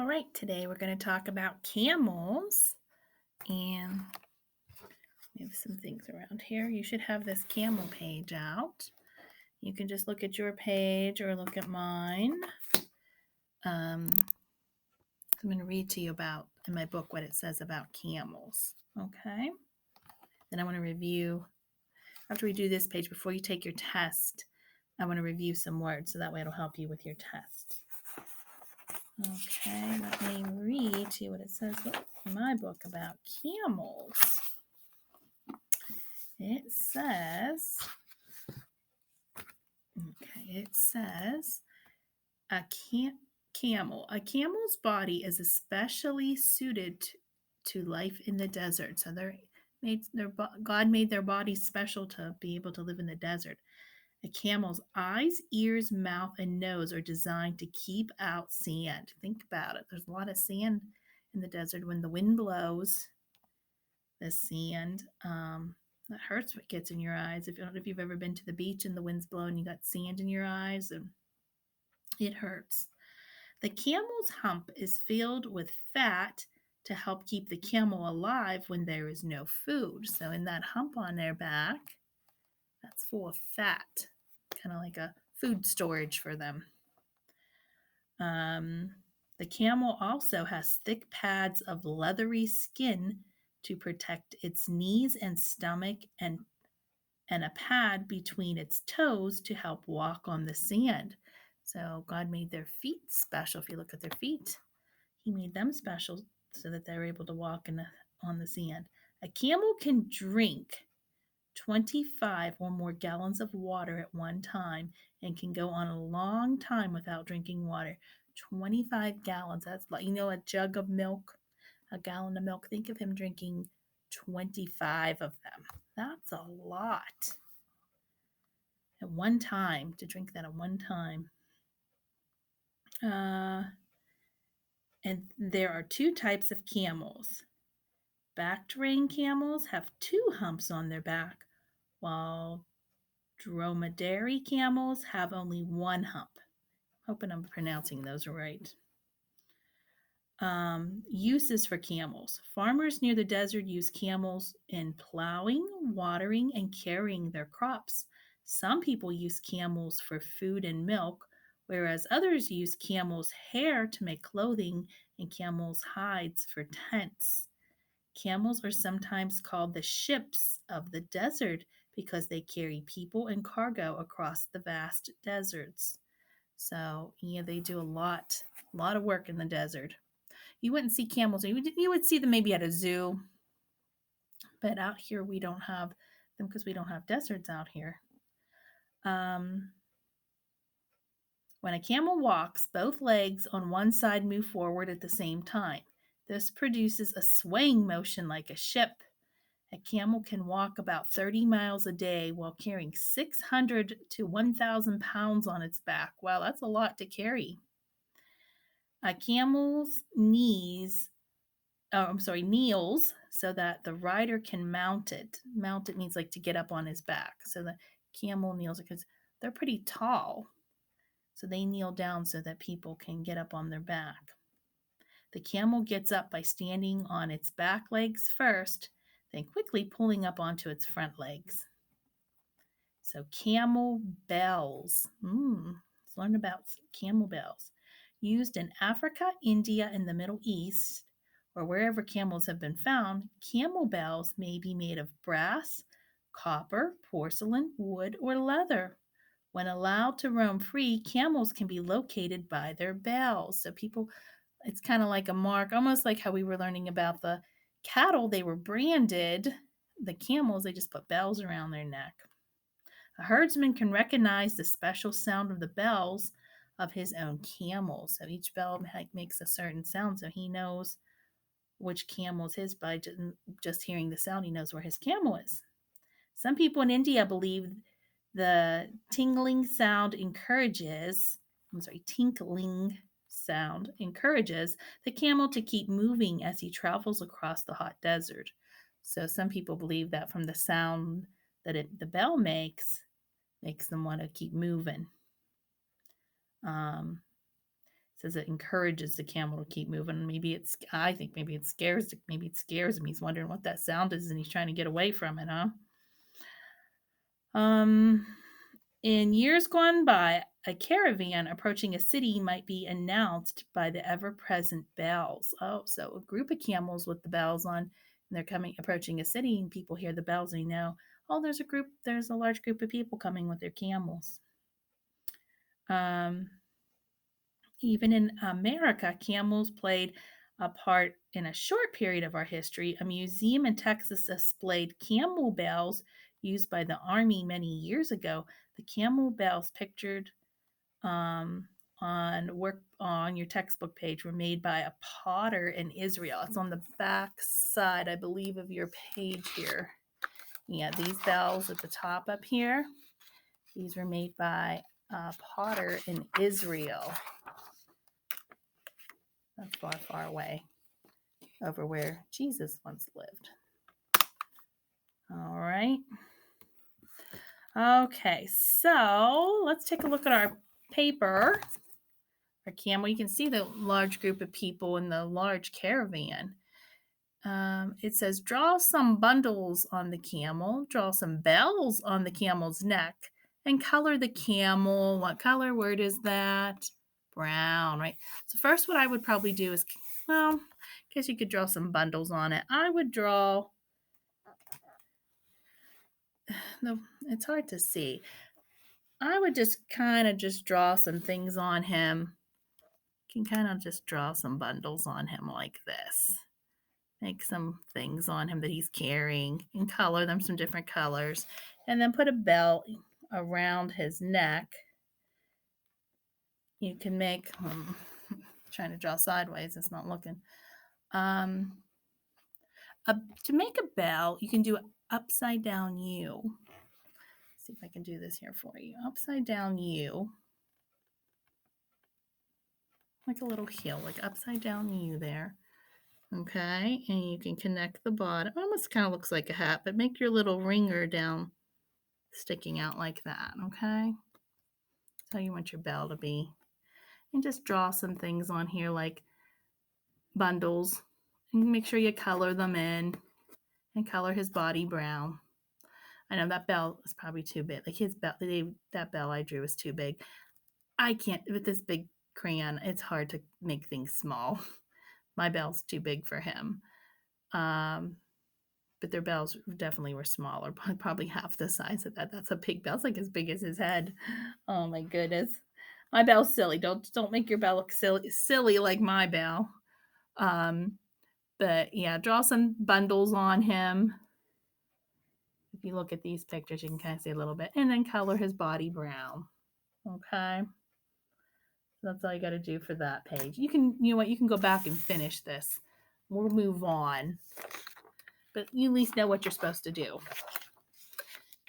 All right, today we're going to talk about camels and we have some things around here. You should have this camel page out. You can just look at your page or look at mine. I'm going to read to you about in my book what it says about camels. Okay. Then I want to review, after we do this page, before you take your test, I want to review some words so that way it'll help you with your test. Okay, let me read to you what it says in my book about camels. It says, a camel. A camel's body is especially suited to life in the desert. So God made their bodies special to be able to live in the desert. A camel's eyes, ears, mouth, and nose are designed to keep out sand. Think about it. There's a lot of sand in the desert. When the wind blows, the sand that hurts what gets in your eyes. If I don't know if you've ever been to the beach and the wind's blowing, you got sand in your eyes, and it hurts. The camel's hump is filled with fat to help keep the camel alive when there is no food. So in that hump on their back, that's full of fat, kind of like a food storage for them. The camel also has thick pads of leathery skin to protect its knees and stomach and a pad between its toes to help walk on the sand. So God made their feet special. If you look at their feet, He made them special so that they're able to walk on the sand. A camel can drink 25 or more gallons of water at one time and can go on a long time without drinking water. 25 gallons. That's like, a jug of milk, a gallon of milk. Think of him drinking 25 of them. That's a lot at one time, to drink that at one time. And there are two types of camels. Backed range camels have two humps on their back, while dromedary camels have only one hump. Hoping I'm pronouncing those right. Uses for camels. Farmers near the desert use camels in plowing, watering, and carrying their crops. Some people use camels for food and milk, whereas others use camels' hair to make clothing and camels' hides for tents. Camels are sometimes called the ships of the desert because they carry people and cargo across the vast deserts. So, yeah, they do a lot of work in the desert. You wouldn't see camels. You would see them maybe at a zoo, but out here we don't have them because we don't have deserts out here. When a camel walks, both legs on one side move forward at the same time. This produces a swaying motion like a ship. A camel can walk about 30 miles a day while carrying 600 to 1,000 pounds on its back. Wow, that's a lot to carry. A camel's kneels so that the rider can mount it. Mount it means like to get up on his back. So the camel kneels because they're pretty tall. So they kneel down so that people can get up on their back. The camel gets up by standing on its back legs first, then quickly pulling up onto its front legs. So camel bells. Let's learn about camel bells. Used in Africa, India, and the Middle East, or wherever camels have been found, camel bells may be made of brass, copper, porcelain, wood, or leather. When allowed to roam free, camels can be located by their bells. So it's kind of like a mark, almost like how we were learning about the cattle. They were branded. The camels, they just put bells around their neck. A herdsman can recognize the special sound of the bells of his own camel. So each bell makes a certain sound, so he knows which camel is his by just hearing the sound. He knows where his camel is. Some people in India believe the tinkling sound encourages the camel to keep moving as he travels across the hot desert. So some people believe that from the sound that the bell makes them want to keep moving. says it encourages the camel to keep moving. I think maybe it scares him. He's wondering what that sound is and he's trying to get away from it, huh? In years gone by, a caravan approaching a city might be announced by the ever-present bells. Oh, so a group of camels with the bells on, and they're approaching a city, and people hear the bells, and they know, oh, there's a large group of people coming with their camels. Even in America, camels played a part in a short period of our history. A museum in Texas displayed camel bells used by the Army many years ago. The camel bells pictured on your textbook page were made by a potter in Israel. It's on the back side, I believe, of your page here. Yeah, these bells at the top up here, these were made by a potter in Israel. That's far, far away, over where Jesus once lived. All right. Okay, so let's take a look at our paper, our camel. You can see the large group of people in the large caravan. It says, draw some bundles on the camel, draw some bells on the camel's neck, and color the camel. What color word is that? Brown, right? So first what I would probably do is, well, I guess you could draw some bundles on it. I would draw, no, it's hard to see. I would just draw some things on him. You can kind of just draw some bundles on him like this. Make some things on him that he's carrying and color them some different colors. And then put a belt around his neck. You can make, trying to draw sideways, it's not looking. To make a bell, you can do an upside down U. Let's see if I can do this here for you. Upside down U. Like a little heel, like upside down U there. Okay, and you can connect the bottom. Almost kind of looks like a hat, but make your little ringer down sticking out like that, okay? That's how you want your bell to be. And just draw some things on here like bundles. And make sure you color them in and color his body brown. I know that bell is probably too big. Like his bell, that bell I drew is too big. I can't, with this big crayon, it's hard to make things small. My bell's too big for him. But their bells definitely were smaller, probably half the size of that. That's a big bell. It's like as big as his head. Oh my goodness. My bell's silly. Don't make your bell look silly like my bell. But yeah, draw some bundles on him. If you look at these pictures, you can kind of see a little bit. And then color his body brown. Okay. That's all you got to do for that page. You can go back and finish this. We'll move on. But you at least know what you're supposed to do.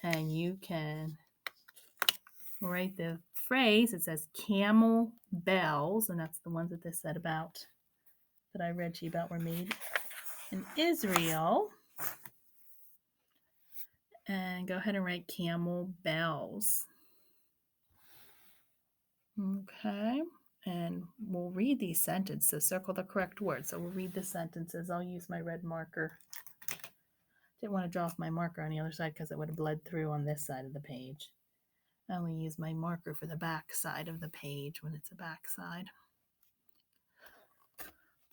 And you can write the phrase. It says camel bells, and that's the ones that this said about, that I read to you about, were made in Israel. And go ahead and write camel bells. Okay. And we'll read these sentences. Circle the correct word. So we'll read the sentences. I'll use my red marker. Didn't want to draw off my marker on the other side because it would have bled through on this side of the page. I only use my marker for the back side of the page when it's a back side.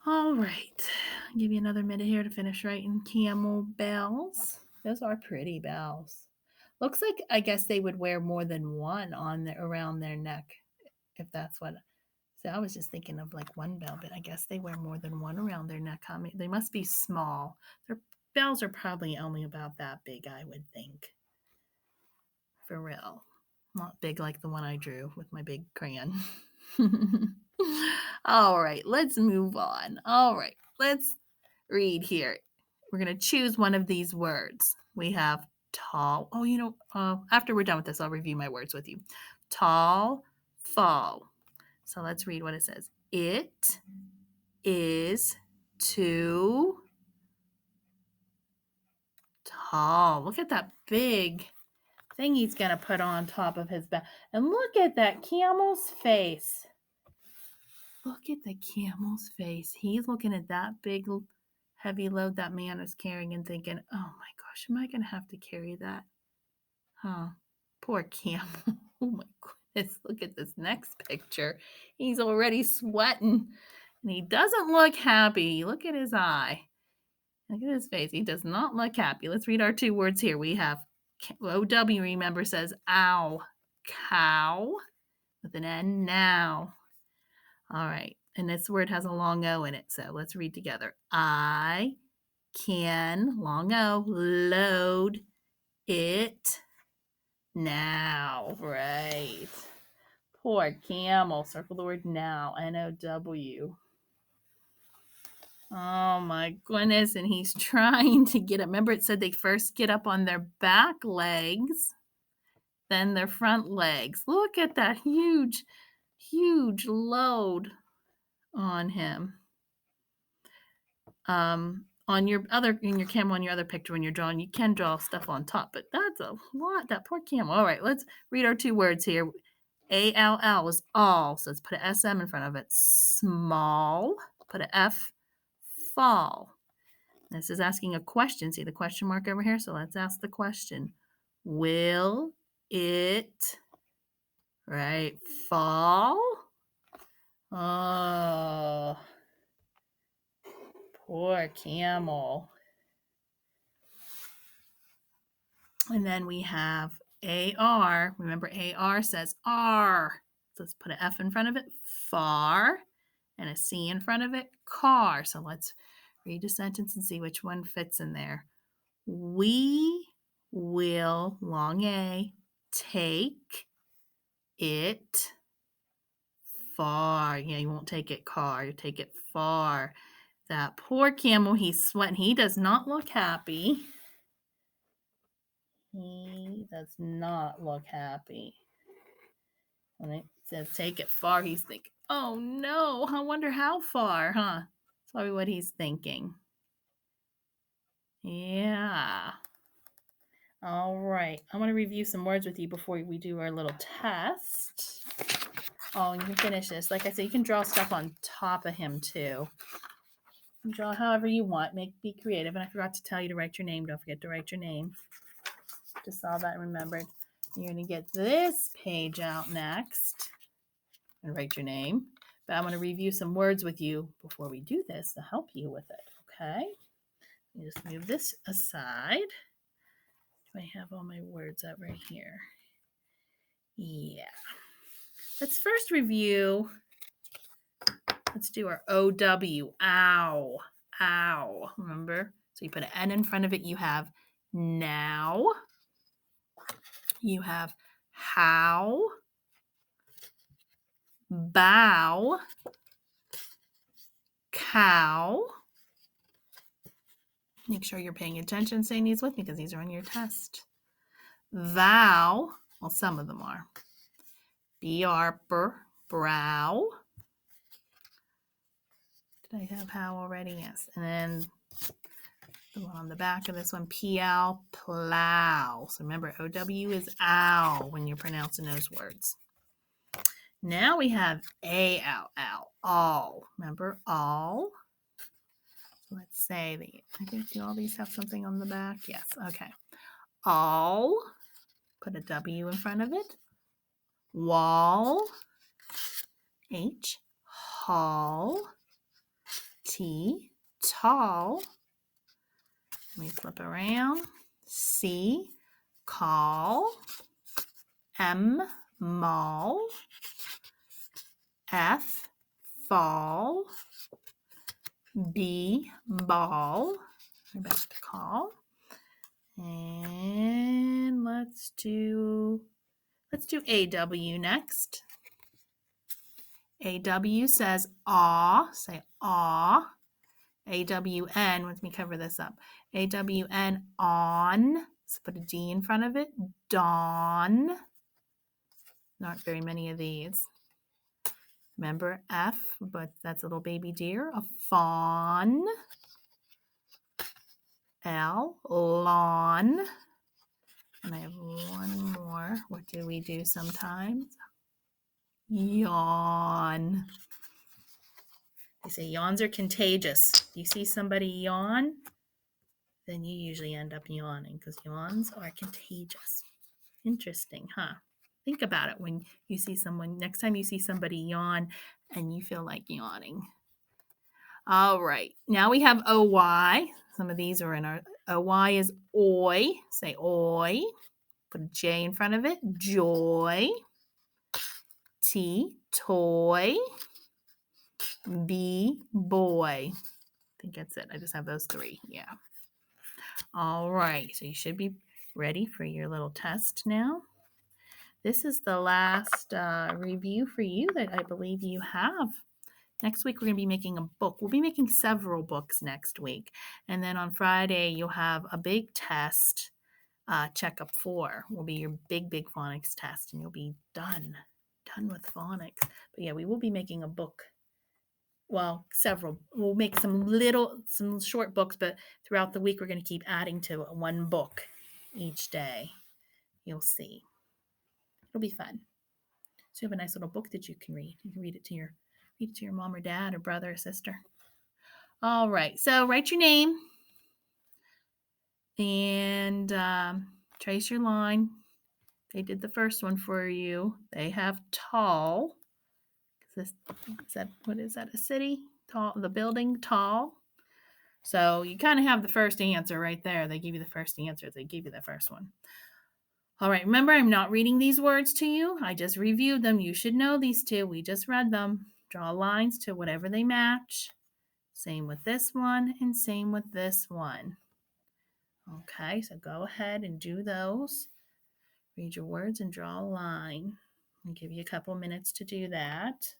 All right. I'll give you another minute here to finish writing camel bells. Those are pretty bells. Looks like, I guess they would wear more than one around their neck, if that's what. So I was just thinking of like one bell, but I guess they wear more than one around their neck. I mean, they must be small. Their bells are probably only about that big, I would think. For real. Not big like the one I drew with my big crayon. All right, let's move on. All right, let's read here. We're going to choose one of these words. We have tall. Oh, after we're done with this, I'll review my words with you. Tall, fall. So let's read what it says. It is too tall. Look at that big thing he's going to put on top of his back. And look at that camel's face. Look at the camel's face. He's looking at that big, heavy load that man is carrying and thinking, oh my gosh, am I going to have to carry that? Huh. Poor camel. Oh my goodness. Look at this next picture. He's already sweating and he doesn't look happy. Look at his eye. Look at his face. He does not look happy. Let's read our 2 words here. We have OW, remember, says ow, cow, with an N, now. All right. And this word has a long O in it. So let's read together. I can, long O, load it now. Right. Poor camel. Circle the word now. N-O-W. Oh my goodness. And he's trying to get up. Remember, it said they first get up on their back legs, then their front legs. Look at that huge, huge load on him. On your other, in your camel, on your other picture when you're drawing, you can draw stuff on top, but that's a lot. That poor camel. All right, let's read our 2 words here. A-L-L is all, so let's put an S-M in front of it. Small, put an F, fall. This is asking a question. See the question mark over here? So let's ask the question. Will it, right, fall? Oh, poor camel. And then we have AR. Remember, AR says R. So let's put an F in front of it, far, and a C in front of it, car. So let's read the sentence and see which one fits in there. We will, long A, take it far. Yeah, you won't take it car, you take it far. That poor camel, he's sweating. He does not look happy. He does not look happy. When it says take it far, he's thinking, oh no, I wonder how far, huh? That's probably what he's thinking. Yeah. All right. I want to review some words with you before we do our little test. Oh, and you can finish this. Like I said, you can draw stuff on top of him too. You draw however you want. Be creative. And I forgot to tell you to write your name. Don't forget to write your name. Just saw that and remembered. You're going to get this page out next and write your name. But I want to review some words with you before we do this to help you with it. Okay? You just move this aside. Do I have all my words out right here? Yeah. Let's first review. Let's do our OW. Ow. Ow. Remember? So you put an N in front of it. You have now. You have how. Bow. Cow. Make sure you're paying attention, saying these with me because these are on your test. Vow. Well, some of them are. Barper. Brow. Did I have how already? Yes. And then the one on the back of this one, PL, plow. So remember, OW is ow when you're pronouncing those words. Now we have ALL, all. Remember, all. Let's say I think do all these have something on the back? Yes. Okay. All. Put a W in front of it. Wall. H. Hall. T. Tall. Let me flip around. C. Call. M. Mall. F. Fall. B. Ball. Back to call. And let's do AW next. AW says aw. Say aw. AWN, let me cover this up. AWN, on. So put a D in front of it. Dawn. Not very many of these. Remember F, but that's a little baby deer. A fawn. L, lawn. And I have one more. What do we do sometimes? Yawn. They say yawns are contagious. You see somebody yawn, then you usually end up yawning because yawns are contagious. Interesting, huh? Think about it when you see someone, next time you see somebody yawn and you feel like yawning. All right, now we have OY. Some of these are in our, OY is oi. Say oi. Put a J in front of it. Joy. T, toy. B, boy. I think that's it. I just have those three. Yeah. All right. So you should be ready for your little test now. This is the last review for you that I believe you have. Next week, we're going to be making a book. We'll be making several books next week. And then on Friday, you'll have a big test. Checkup 4 will be your big phonics test, and you'll be done with phonics. But yeah, we will be making a book. Well, several. We'll make some short books, but throughout the week, we're going to keep adding to one book each day. You'll see. It'll be fun. So you have a nice little book that you can read. You can read it to your mom or dad or brother or sister. All right. So write your name and trace your line. They did the first one for you. They have tall. What is that? A city? Tall. The building tall. So you kind of have the first answer right there. They give you the first answer. They give you the first one. All right. Remember, I'm not reading these words to you. I just reviewed them. You should know these two. We just read them. Draw lines to whatever they match. Same with this one and same with this one. Okay, so go ahead and do those. Read your words and draw a line. I'll give you a couple minutes to do that.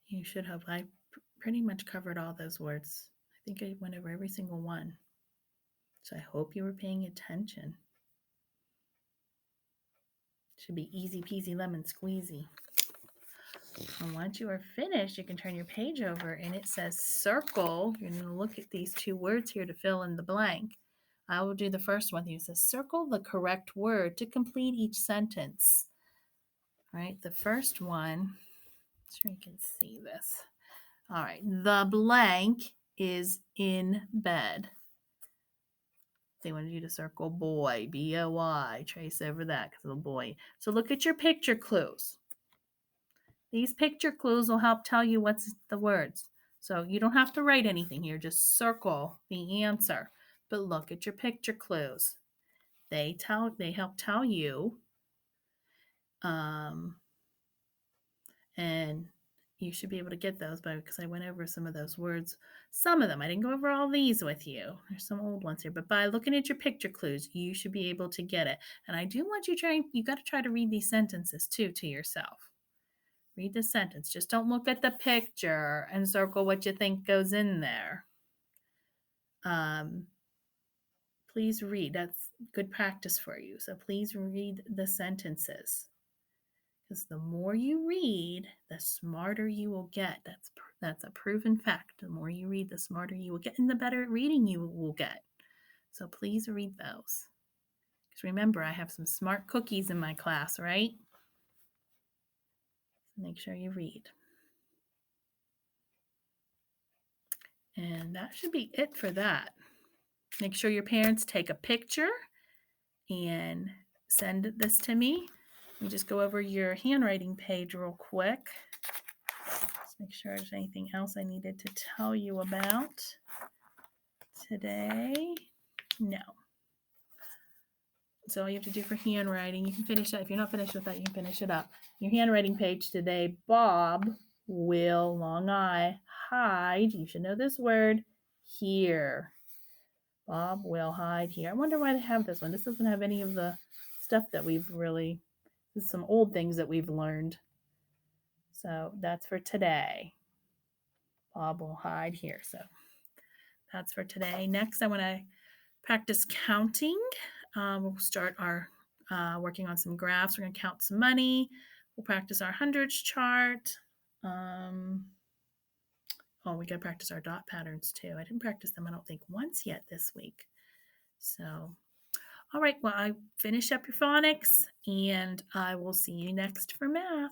You should have. I pretty much covered all those words. I think I went over every single one. So I hope you were paying attention. Should be easy peasy lemon squeezy. And once you are finished, you can turn your page over and it says circle. You're going to look at these two words here to fill in the blank. I will do the first one. It says circle the correct word to complete each sentence. All right, the first one, so you can see this. All right, the blank is in bed. They wanted you to circle boy, B-O-Y, trace over that because of the boy. So look at your picture clues. These picture clues will help tell you what's the words. So you don't have to write anything here, just circle the answer. But look at your picture clues. They help tell you. And you should be able to get those because I went over some of those words. Some of them. I didn't go over all these with you. There's some old ones here. But by looking at your picture clues, you should be able to get it. And I do want you got to try to read these sentences too to yourself. Read the sentence. Just don't look at the picture and circle what you think goes in there. Please read. That's good practice for you. So please read the sentences. Because the more you read, the smarter you will get. That's a proven fact. The more you read, the smarter you will get, and the better at reading you will get. So please read those. Because remember, I have some smart cookies in my class, right? So make sure you read. And that should be it for that. Make sure your parents take a picture and send this to me. Let me just go over your handwriting page real quick. Let's make sure there's anything else I needed to tell you about today. No. That's all you have to do for handwriting. You can finish that. If you're not finished with that, you can finish it up. Your handwriting page today, Bob will, long I, hide. You should know this word, here. Bob will hide here. I wonder why they have this one. This doesn't have any of the stuff that we've really, this is some old things that we've learned. So that's for today. Bob will hide here. So that's for today. Next, I want to practice counting. We'll start our working on some graphs. We're going to count some money. We'll practice our hundreds chart. We got to practice our dot patterns too. I didn't practice them, I don't think, once yet this week. So, All right, well, I finish up your phonics and I will see you next for math.